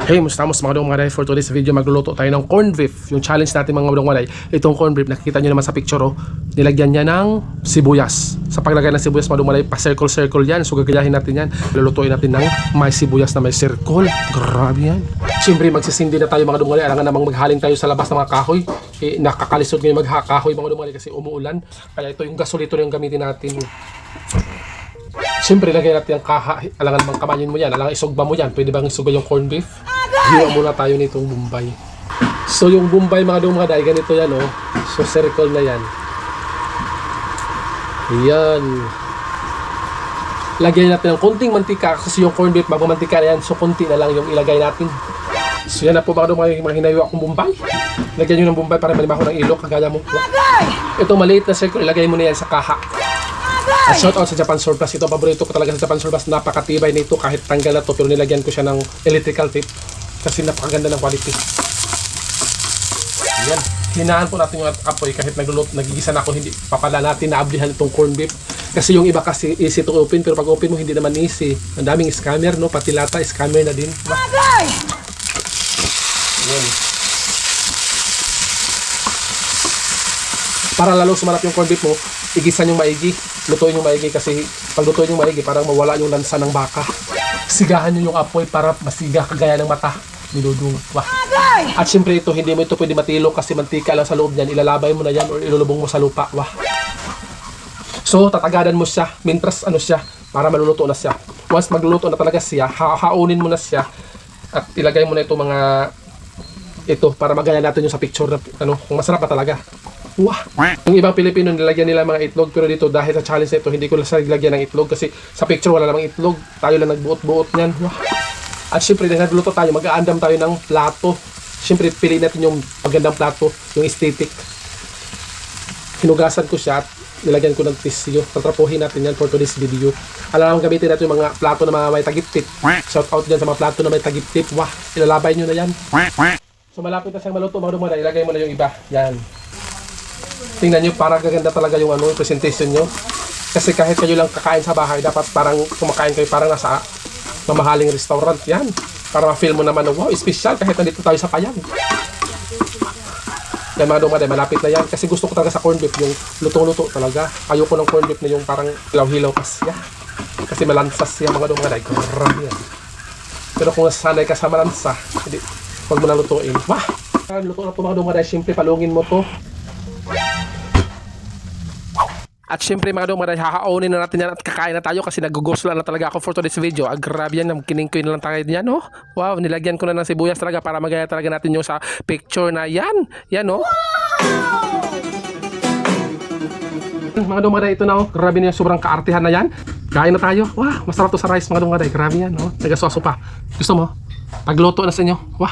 Hey, mustamos mga dong mga day, for today's video magluluto tayo ng corned beef. Yung challenge natin mga dong mga day, itong corned beef nakikita nyo naman sa picture oh, nilagyan niya ng sibuyas. Sa paglagay ng sibuyas mga dong mga day, pa circle yan. So gagayahin natin yan, lulutuin natin ng may sibuyas na may circle. Grabe yan. Siyempre magsisindi na tayo mga dong mga day, alangan namang maghaling tayo sa labas ng mga kahoy. Nakakalisod ngayon maghakahoy mga dong mga day kasi umuulan. Kaya ito yung gasolito yung gamitin natin. Siyempre, lagay natin yung kaha. Alangan bang kamayin mo yan? Alangan isugba mo yan? Pwede bang isugba yung corned beef? Hiwa muna tayo nitong Bombay. So, yung Bombay mga dong mga day, ganito yan oh. So, circle na yan. Yan. Lagyan natin ng konting mantika kasi yung corned beef, magmamantika na yan. So, konti na lang yung ilagay natin. So, yan na po mga dong mga hinayo akong Bombay. Lagyan nyo ng Bombay para malimaho ng ilok. Kagaya mo. Ito, maliit na circle. Ilagay mo na yan sa kaha. At shout out sa Japan Surplus. Ito paborito ko talaga sa Japan Surplus. Napakatibay nito kahit tanggal na to. Pero nilagyan ko siya ng electrical tape kasi napakaganda ng quality. Yan. Hinaan po natin yung apoy kahit nagigisa na ako. Hindi papala natin naablihan itong corned beef. Kasi yung iba kasi easy to open. Pero pag open mo hindi naman easy. Ang daming scammer no. Pati lata scammer na din. Yan. Para lalo sumarap yung corned beef mo, igisan yung maigi, lutuin yung maigi kasi pag lutuin yung maigi parang mawala yung lansa ng baka. Sigahan nyo yung apoy para masiga kagaya ng mata ni Dudong. Wah. At syempre ito, hindi mo ito pwede matilo kasi mantika lang sa loob niyan. Ilalabay mo na yan or ilulubong mo sa lupa. Wah. So tatagadan mo siya, mintras ano siya, para maluluto na siya. Once magluluto na talaga siya, haunin mo na siya at ilagay mo na ito mga ito para magaya natin yung sa picture na ano, kung masarap pa talaga. Wah! Yung ibang Pilipino nilagyan nila mga itlog pero dito dahil sa challenge na ito hindi ko lang lagyan ng itlog kasi sa picture wala namang itlog. Tayo lang nagbuot-buot niyan. Wah! At syempre dahil nagluto tayo, mag-aandam tayo ng plato. Syempre piliin natin yung magandang plato, yung aesthetic. Hinugasan ko siya at nilagyan ko ng tissue. Tatrapuhin natin yan for today's video. Alam gamitin natin yung mga plato na mga may tagip-tip. Shout out dyan sa mga plato na may tagip-tip. Wah! Ilalabay nyo na yan. So malapit na siyang maluto mga dumada. Ilagay mo na yung iba. Yan. Tingnan nyo, parang gaganda talaga yung ano, presentation nyo. Kasi kahit kayo lang kakain sa bahay, dapat parang kumakain kayo parang nasa mamahaling restaurant. Yan. Para ma-feel mo naman, wow, special kahit nandito tayo sa Payang. Yan mga dumada, malapit na yan. Kasi gusto ko talaga sa corned beef, yung lutong-luto talaga. Ayoko ng corned beef na yung parang hilaw-hilaw kasi. Yeah. Kasi malansas yan mga dumada. Grabe yan. Pero kung nasanay ka sa malansa, hindi, huwag mo na lutuin. Wah! Luto na po mga dumada, simple palungin mo to. At syempre mga dong, hahaunin na natin yan at kakain na tayo kasi nagugusla na talaga ako for today's video. Grabe yan, kining-queen na lang tayo yan, no? Wow, nilagyan ko na ng sibuyas talaga para magaya talaga natin yung sa picture na yan. Yan, no? Mga dong, ito na, oh. Grabe na yung sobrang kaartihan na yan. Kain na tayo. Wow, masarap to sa rice mga dong, grabe yan, no? Nagasuaso pa. Gusto mo? Pagluto na sa inyo. Wow.